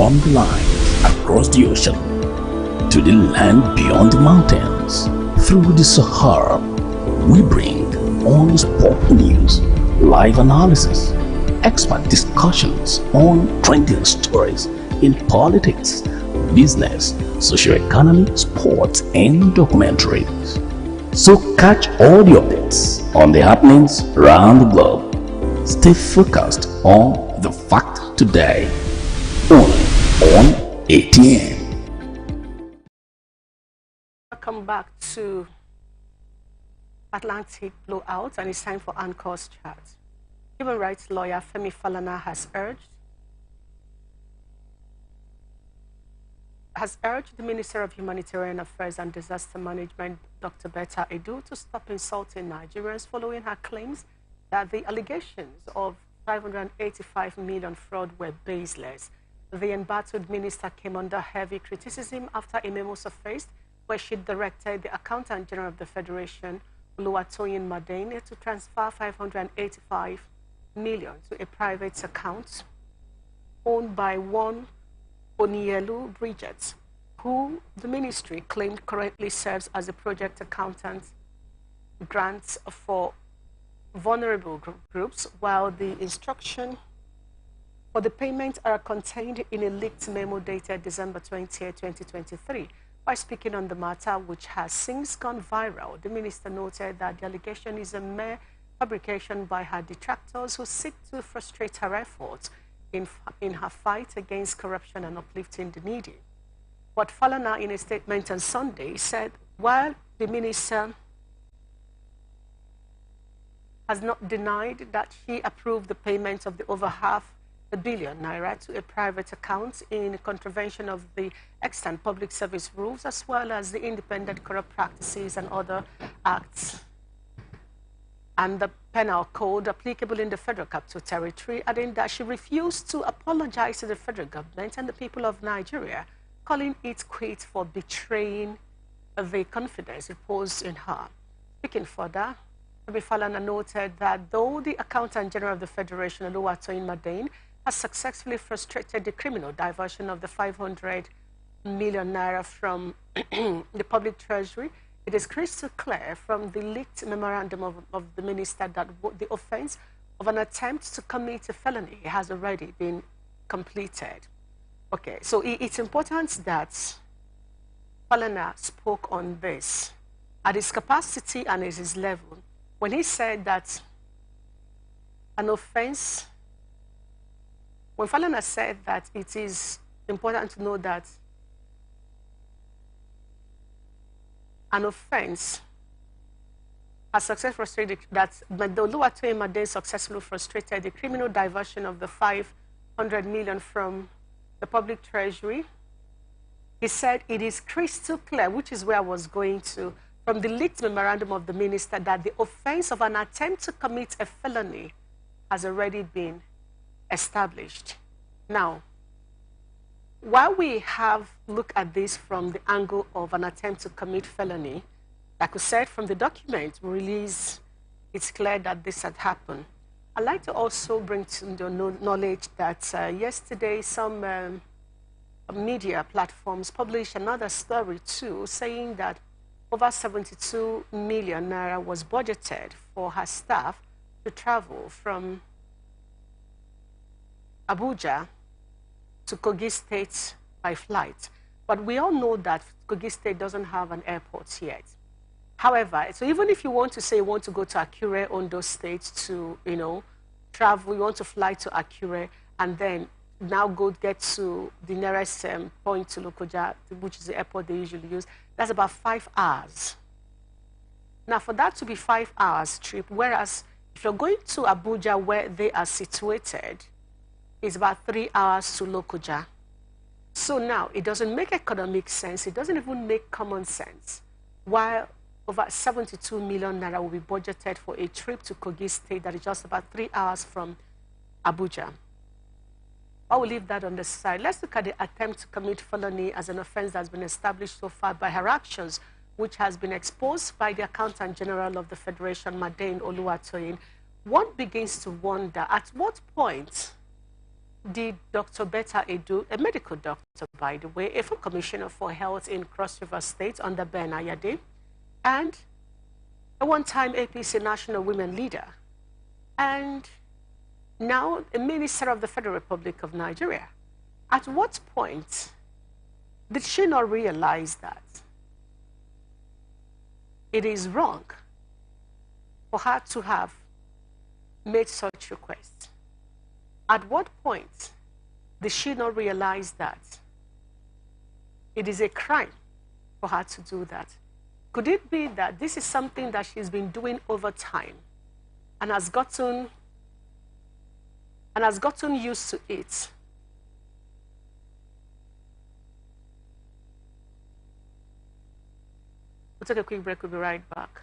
from the line across the ocean to the land beyond the mountains, through the Sahara, we bring on-the-spot news, live analysis, expert discussions on trending stories in politics, business, socio-economy, sports, and documentaries. So catch all the updates on the happenings around the globe. Stay focused on the fact today, only on ATN. Welcome back to Atlantic Blowout, and it's time for Anchor's chat. Human rights lawyer Femi Falana has urged the Minister of Humanitarian Affairs and Disaster Management, Dr. Betta Edu, to stop insulting Nigerians following her claims that the allegations of 585 million fraud were baseless. The embattled minister came under heavy criticism after a memo surfaced where she directed the Accountant General of the Federation, Oluwatoyin Madane, to transfer 585 million to a private account owned by one Onielu Bridget, who the ministry claimed currently serves as a project accountant, grants for vulnerable groups, while the instruction for the payment are contained in a leaked memo dated December 20, 2023. By speaking on the matter, which has since gone viral, the minister noted that the allegation is a mere fabrication by her detractors who seek to frustrate her efforts in her fight against corruption and uplifting the needy. But Falana, in a statement on Sunday, said while the minister has not denied that she approved the payment of the over £500 million to a private account in contravention of the extant public service rules, as well as the independent corrupt practices and other acts and the penal code applicable in the Federal Capital Territory, adding that she refused to apologize to the federal government and the people of Nigeria, calling it quits for betraying the confidence reposed in her. Speaking further, Femi Falana noted that though the Accountant General of the Federation, Oluwatoyin Madane, has successfully frustrated the criminal diversion of the 500 million naira from the public treasury, it is crystal clear from the leaked memorandum of the minister that the offense of an attempt to commit a felony has already been completed. Okay, so it's important that Falana spoke on this at his capacity and at his level when he said that an offense, when Falana said that it is important to know that an offense has successfully frustrated, that the Oluwatoyin Madane successfully frustrated the criminal diversion of the 500 million from the public treasury. He said it is crystal clear, which is where I was going to, from the leaked memorandum of the minister, that the offense of an attempt to commit a felony has already been established. Now, while we have looked at this from the angle of an attempt to commit felony, like we said, from the document released, it's clear that this had happened. I'd like to also bring to your knowledge that yesterday some media platforms published another story too, saying that over 72 million naira was budgeted for her staff to travel from Abuja to Kogi State by flight. But we all know that Kogi State doesn't have an airport yet. However, so even if you want to say you want to go to Akure, Ondo State to, travel, you want to fly to Akure and then now go get to the nearest point to Lokoja, which is the airport they usually use, that's about 5 hours. Now, for that to be 5 hours trip, whereas if you're going to Abuja where they are situated, it's about 3 hours to Lokoja. So now, it doesn't make economic sense. It doesn't even make common sense. While over 72 million naira will be budgeted for a trip to Kogi State that is just about 3 hours from Abuja. I will leave that on the side. Let's look at the attempt to commit felony as an offense that's been established so far by her actions, which has been exposed by the Accountant General of the Federation, Madane Oluwatoyin. One begins to wonder, at what point did Dr. Betta Edu, a medical doctor, by the way, a former commissioner for health in Cross River State under Ben Ayade, and a one-time APC national women leader, and now a minister of the Federal Republic of Nigeria. At what point did she not realize that it is wrong for her to have made such requests? At what point did she not realize that it is a crime for her to do that? Could it be that this is something that she's been doing over time and has gotten used to it? We'll take a quick break. We'll be right back.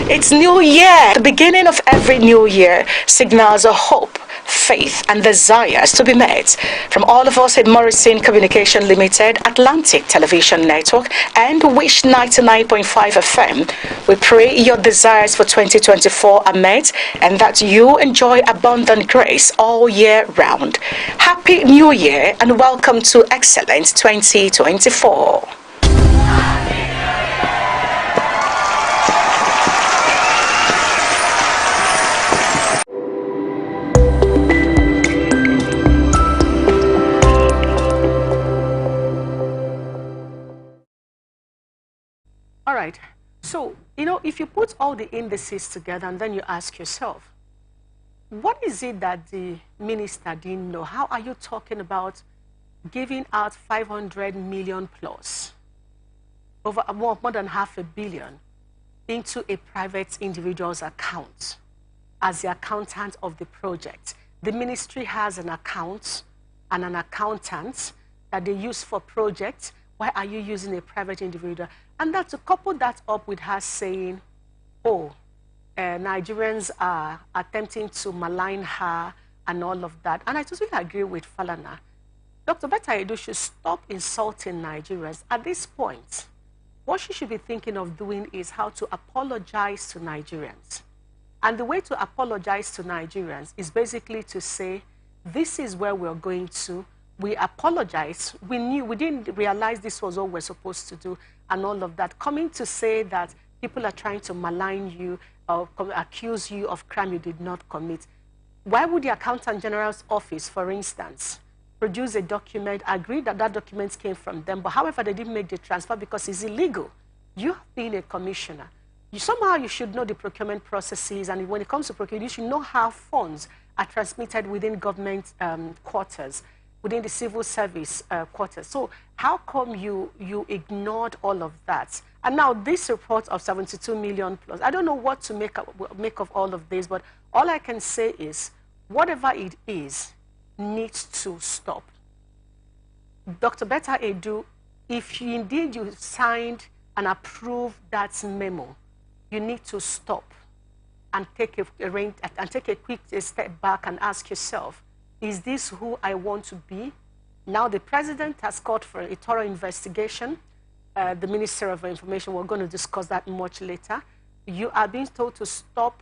It's New Year. The beginning of every new year signals a hope, faith, and desires to be met. From all of us at Morrison Communication Limited, Atlantic Television Network, and Wish 99.5 FM, we pray your desires for 2024 are met and that you enjoy abundant grace all year round. Happy New Year and welcome to Excellent 2024. All right. So, if you put all the indices together and then you ask yourself, what is it that the minister didn't know? How are you talking about giving out 500 million plus, over more than $500 million, into a private individual's account as the accountant of the project? The ministry has an account and an accountant that they use for projects. Why are you using a private individual? And that to couple that up with her saying, Nigerians are attempting to malign her and all of that. And I totally agree with Falana. Dr. Betta Edu should stop insulting Nigerians. At this point, what she should be thinking of doing is how to apologize to Nigerians. And the way to apologize to Nigerians is basically to say, this is where we're going to. We apologize. We didn't realize this was all we're supposed to do and all of that. Coming to say that people are trying to malign you or accuse you of crime you did not commit. Why would the Accountant General's office, for instance, produce a document, agree that that document came from them, but however they didn't make the transfer because it's illegal? You have been a commissioner. Somehow you should know the procurement processes, and when it comes to procurement, you should know how funds are transmitted within government quarters, within the civil service quarters. So how come you ignored all of that? And now this report of 72 million plus, I don't know what to make of all of this, but all I can say is whatever it is needs to stop. Dr. Betta Edu, if indeed you signed and approved that memo, you need to stop and take a quick step back and ask yourself, is this who I want to be? Now the president has called for a thorough investigation. The Minister of Information, we're going to discuss that much later. You are being told to stop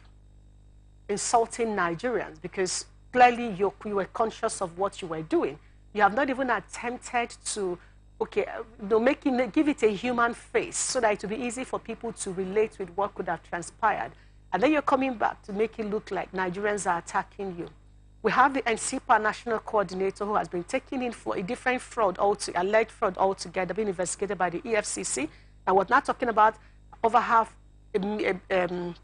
insulting Nigerians because clearly you were conscious of what you were doing. You have not even attempted to, give it a human face so that it will be easy for people to relate with what could have transpired. And then you're coming back to make it look like Nigerians are attacking you. We have the NCPA national coordinator who has been taken in for a different fraud, alleged fraud altogether, being investigated by the EFCC. And we're not talking about over $500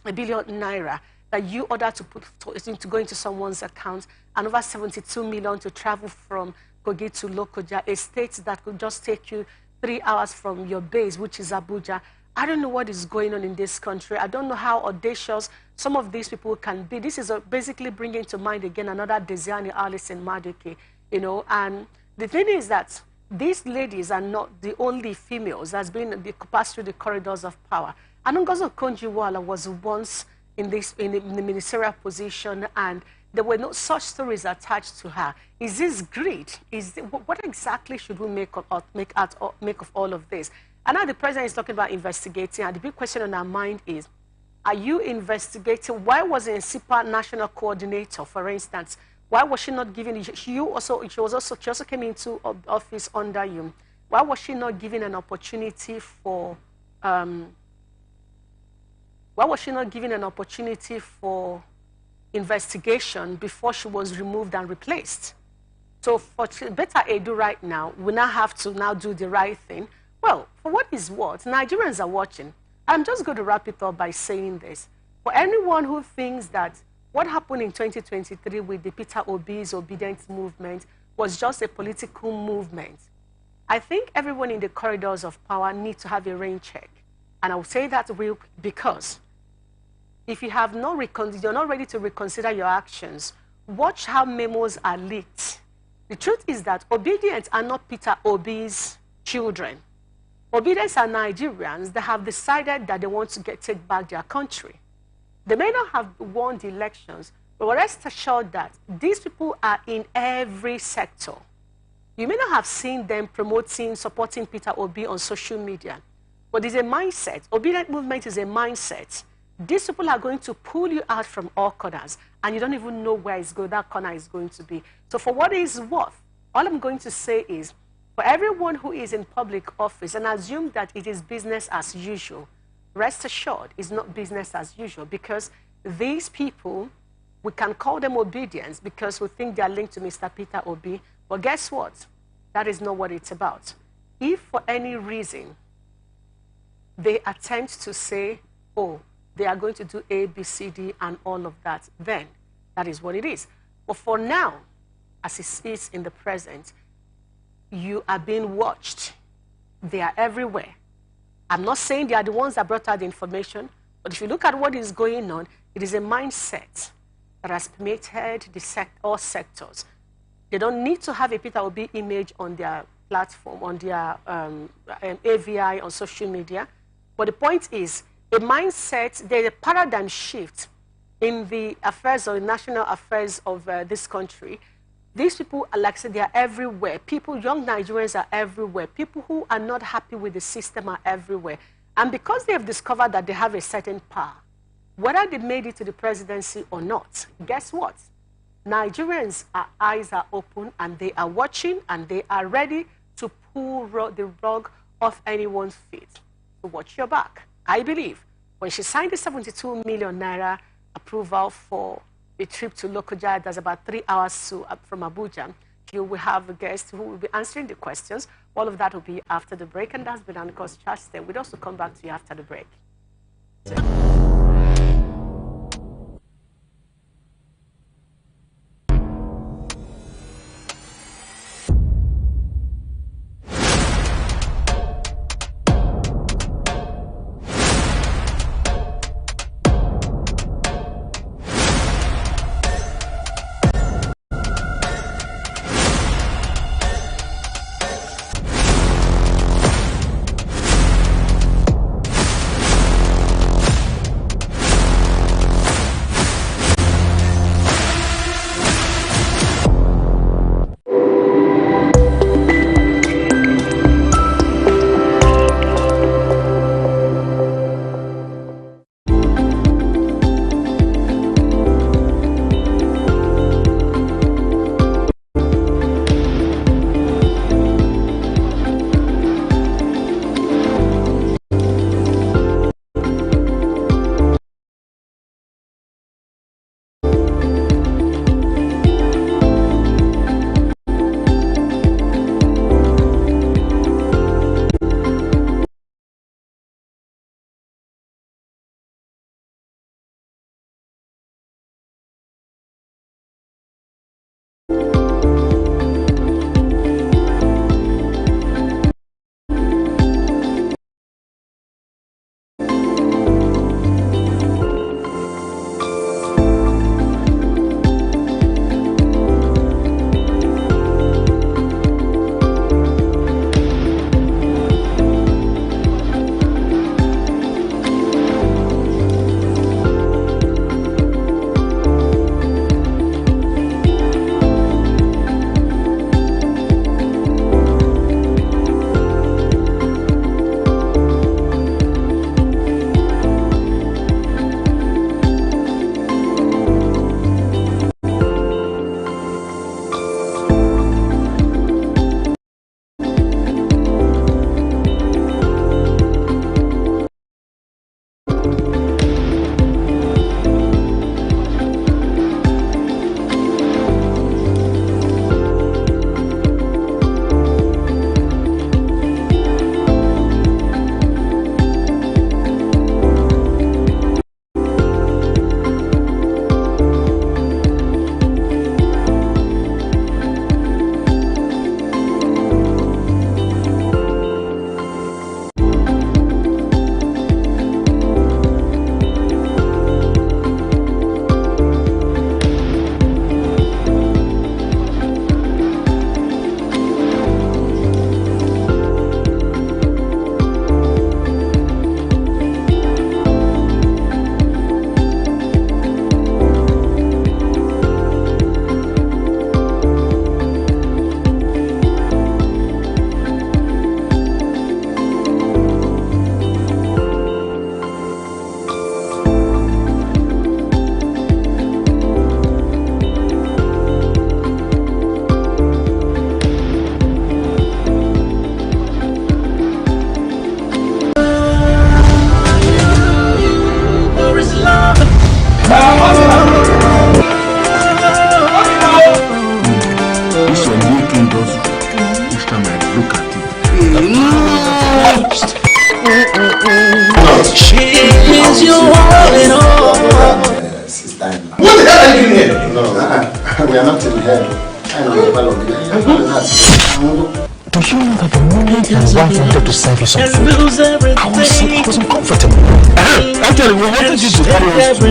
million that you ordered to go into someone's account, and over 72 million to travel from Kogi to Lokoja, a state that could just take you 3 hours from your base, which is Abuja. I don't know what is going on in this country. I don't know how audacious some of these people can be. This is basically bringing to mind again another Desiani Alice and Maduke, and the thing is that these ladies are not the only females that's been passed through the corridors of power. Anungozo Konjiwala was once in the ministerial position, and there were no such stories attached to her. Is this greed? What exactly should we make of all of this? And now the president is talking about investigating, and the big question on our mind is, Are you investigating? Why was NCIPA national coordinator, for instance? Why was she not given? She also came into office under you. Why was she not given an opportunity for? Why was she not given an opportunity for investigation before she was removed and replaced? So for Better Edu right now, we now have to now do the right thing. Well, for what is what, Nigerians are watching. I'm just going to wrap it up by saying this. For anyone who thinks that what happened in 2023 with the Peter Obi's obedience movement was just a political movement, I think everyone in the corridors of power need to have a rain check. And I will say that real quick because if you have not you're not ready to reconsider your actions, watch how memos are leaked. The truth is that obedience are not Peter Obi's children. Obedience are Nigerians that have decided that they want to take back their country. They may not have won the elections, but rest assured that these people are in every sector. You may not have seen them promoting, supporting Peter Obi on social media, but it's a mindset. Obedient movement is a mindset. These people are going to pull you out from all corners, and you don't even know where that corner is going to be. So for what it's worth, all I'm going to say is, for everyone who is in public office and assume that it is business as usual, rest assured it's not business as usual, because these people, we can call them obedience because we think they are linked to Mr. Peter Obi, but guess what? That is not what it's about. If for any reason they attempt to say, oh, they are going to do A, B, C, D, and all of that, then that is what it is. But for now, as it is in the present, you are being watched. They are everywhere. I'm not saying they are the ones that brought out the information, but if you look at what is going on, it is a mindset that has permeated all sectors. They don't need to have a Peter Obi image on their platform, on their AVI, on social media. But the point is, a mindset, there's a paradigm shift in the affairs or national affairs of this country. These people, like I said, they are everywhere. People, young Nigerians are everywhere. People who are not happy with the system are everywhere. And because they have discovered that they have a certain power, whether they made it to the presidency or not, guess what? Nigerians' eyes are open and they are watching and they are ready to pull the rug off anyone's feet. So watch your back. I believe when she signed the 72 million naira approval for a trip to Lokoja, that's about 3 hours from Abuja, you will have a guest who will be answering the questions. All of that will be after the break, and that's been Aniko's Charge. Then we'll also come back to you after the break. This your new thing does each time I look at it. She is your all in all. What the hell are you doing here? No, we are not in here. I know the fellow. Do you know that the moment my wife wanted to serve you some food, I was uncomfortable. Actually, we wanted you to carry us to